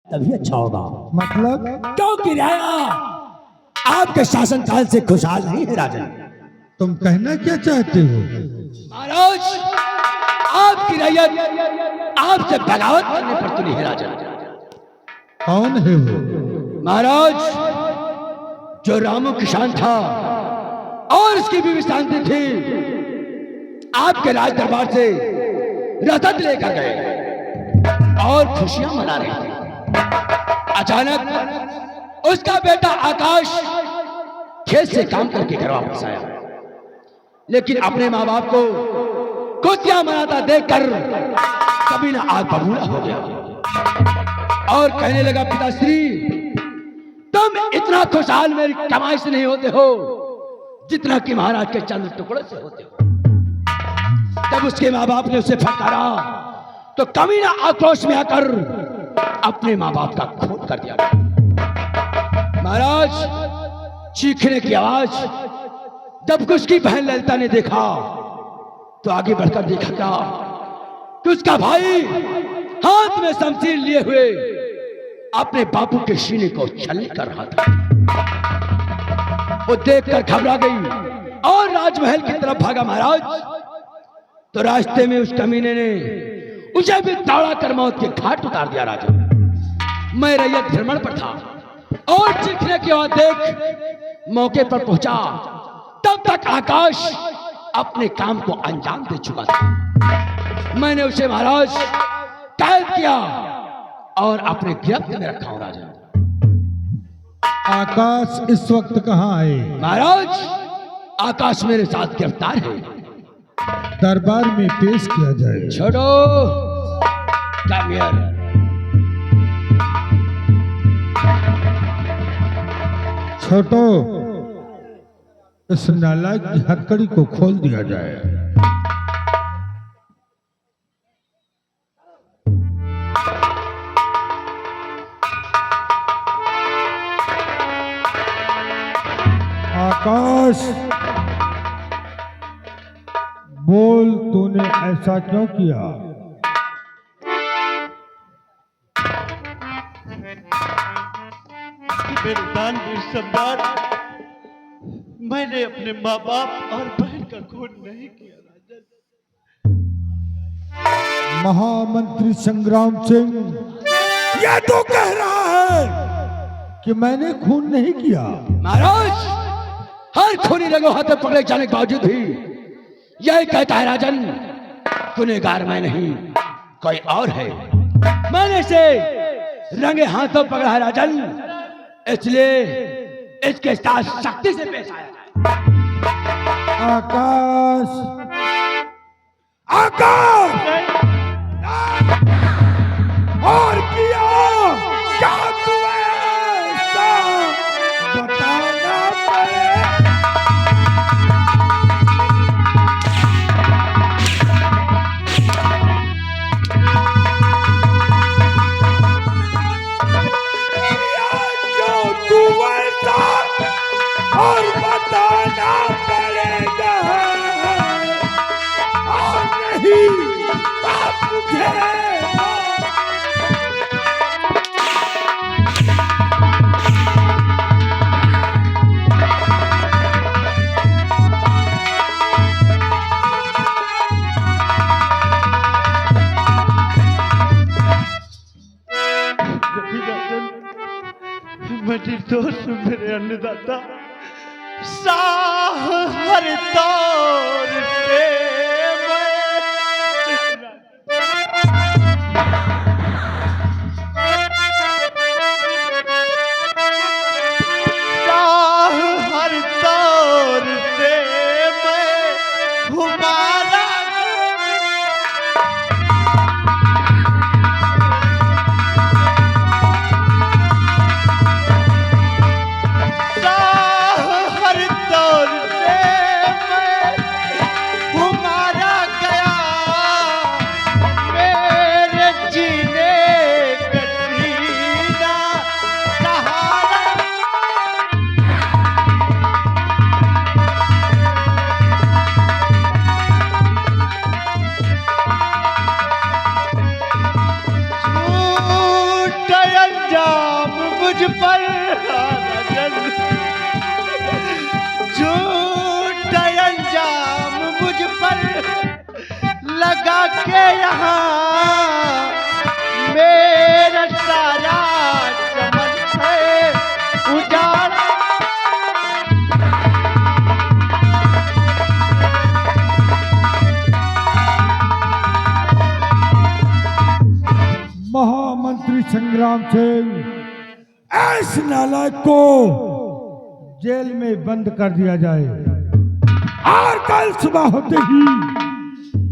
तभी अच्छा होगा। मतलब? क्योंकि राया आपके शासन काल से खुशहाल नहीं है राजन। तुम कहना क्या चाहते हो? महाराज, आपकी रैयत आपसे बगावत करने पर तुली है राजन। कौन है वो? महाराज, जो रामू किसान था और उसकी बीवी शांति थी, आपके राज दरबार से रसद लेकर गए और खुशियां मना रहे थे। अचानक उसका बेटा आकाश खेत से काम करके घर वापस आया, लेकिन अपने माँ बाप को खुशियां मनाता देखकर कभी ना आग बबूला हो गया और कहने लगा, पिताश्री, तुम इतना खुशहाल मेरी कमाई से नहीं होते हो जितना कि महाराज के चंद टुकड़े से होते हो। तब उसके माँ बाप ने उसे फटकारा तो कमीना आक्रोश में आकर अपने माँ बाप का खून कर दिया। महाराज, चीखने की आवाज जब उसकी बहन ललिता ने देखा तो आगे बढ़कर देखा क्या कि उसका भाई हाथ में शमशीर लिए हुए अपने बापू के सीने को छलनी कर रहा था। वो देखकर घबरा गई और राजमहल की तरफ भागा। महाराज, तो रास्ते में उस कमीने ने उसे भी दौड़ा कर मौत के घाट उतार दिया। राजा, मैं रैयत भ्रमण पर था और चीखने की आवाज देख मौके पर पहुंचा, तब तक आकाश अपने काम को अंजाम दे चुका था। मैंने उसे महाराज कैद किया और अपने गिरफ्त में रखा हूं। राजा, आकाश इस वक्त कहाँ है? महाराज, आकाश मेरे साथ गिरफ्तार है। दरबार में पेश किया जाए। छोड़ो, come here। छोटो, इस नालायक की हथकड़ी को खोल दिया जाए। आकाश, बोल, तूने ऐसा क्यों किया? मेरे दानवीर सरदार, मैंने अपने माँ बाप और बहन का खून नहीं किया। राजन, महामंत्री संग्राम सिंह यह तो कह रहा है कि मैंने खून नहीं किया। महाराज, हर खूनी रंगों हाथों पकड़े जाने के बावजूद भी यही कहता है राजन, गुनहगार मैं नहीं कोई और है। मैंने इसे रंगे हाथों पकड़ा है राजन, इसलिए इसके साथ शक्ति से पेश आया है। आकाश, आकाश, और किया क्या तू ऐसा बताना पड़ेगा। और बताना पड़ेगा, और नहीं बाप मुझे। मैं निर्दोष हूँ मेरे अन्नदाता। साह हर तौर पे साह हर तौर पे मैं हमारा हर तौर पे मैं अंजाम मुझ पर राजन, झूठा अंजाम मुझ पर लगा के यहाँ मेरा सारा चमन है उजाड़। महामंत्री संग्राम सिंह, इस नालायक को जेल में बंद कर दिया जाए और कल सुबह होते ही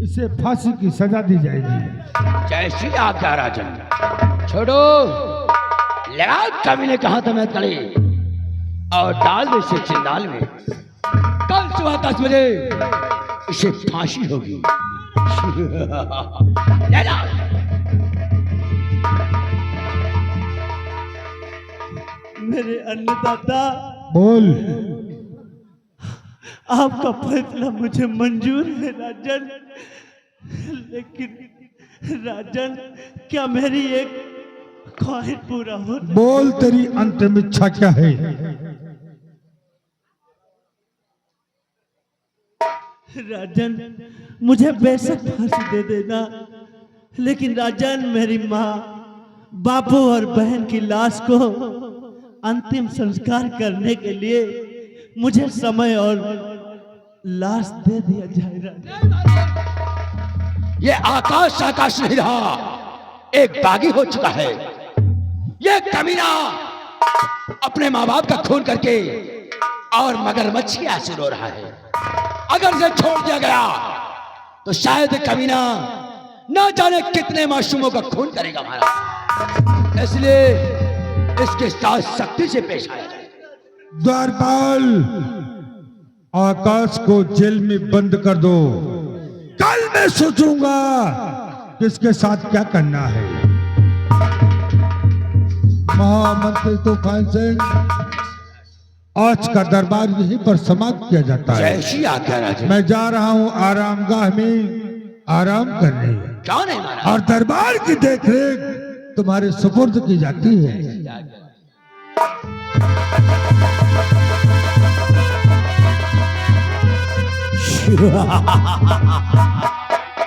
इसे फांसी की सजा दी जाएगी। जैसी आज्ञा राजन। छोड़ो, लगाओ कमीने कहा था मैं तड़े और डाल दो इसे चिंदाल में। कल सुबह 10 बजे इसे फांसी होगी। ले जाओ। मेरे अन्नदाता, बोल। आपका फैसला मुझे मंजूर है राजन, लेकिन राजन क्या मेरी एक ख्वाहिश पूरा हो? बोल, तेरी अंतिम इच्छा क्या है? राजन, मुझे बेशक फांसी दे देना, लेकिन राजन मेरी माँ, बापू और बहन की लाश को अंतिम संस्कार करने के लिए मुझे समय और लाश दे दिया जाए राजन। ये आकाश आकाश नहीं रहा, एक बागी हो चुका है। ये कमीना अपने माँ बाप का खून करके और मगरमच्छ की आंसू रो रहा है। अगर इसे छोड़ दिया गया तो शायद कमीना न जाने कितने मासूमों का खून करेगा महाराज। इसलिए इसके साथ सख्ती से पेश आया जाए। द्वारपाल, आकाश को जेल में बंद कर दो। कल मैं सोचूंगा किसके साथ क्या करना है। महामंत्री तूफान सिंह, आज का दरबार यहीं पर समाप्त किया जाता है। जैसी आज्ञा राजन। मैं जा रहा हूँ आरामगाह में आराम करने, क्यों नहीं महाराज? और दरबार की देखरेख तुम्हारे सुपुर्द की जाती है।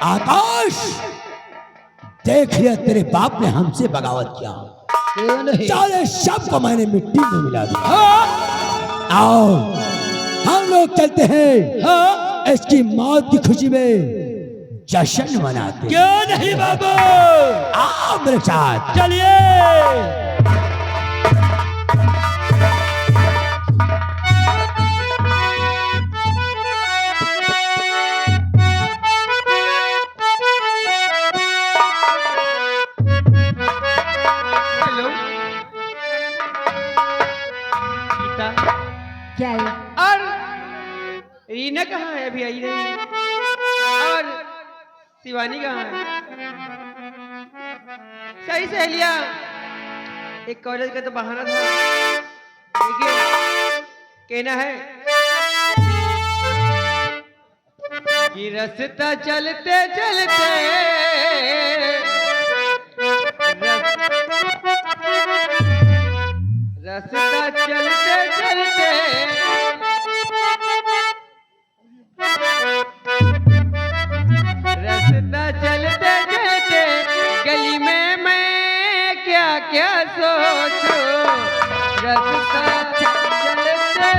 आकाश, देख लिया तेरे बाप ने हमसे बगावत किया। सारे शब को मैंने मिट्टी में मिला दिया। आओ हम लोग चलते हैं, इसकी मौत की खुशी में जश्न मनाते। क्यों नहीं बाबू? आओ मेरे साथ चलिए। क्या है? और रीना कहाँ है? अभी आई नहीं। और शिवानी कहाँ है? सही सहेलिया, एक कॉलेज का तो बहाना था, लेकिन कहना है कि रास्ता चलते चलते रास्ता चलते चलते रास्ता चलते चलते गली में मैं क्या क्या सोचूं। रास्ता चलते चलते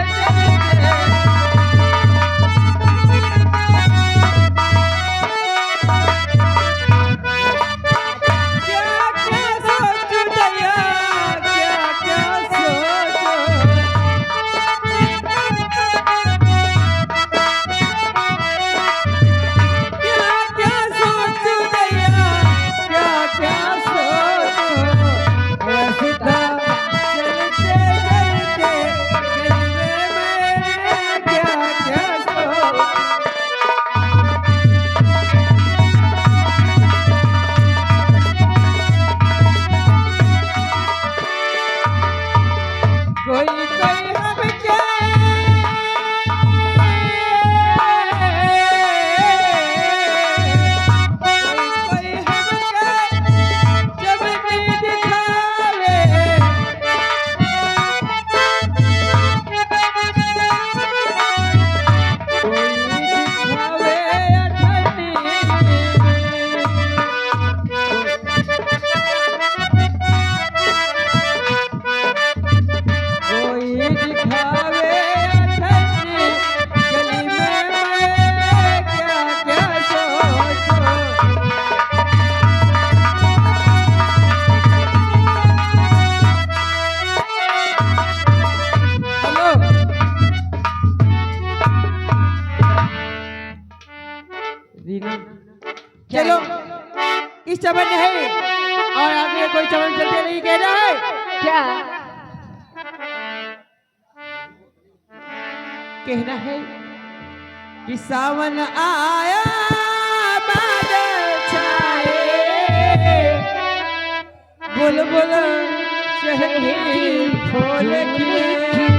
राजा कहना है कि सावन आया बादल छाए, बुलबुल चढ़ी फूल की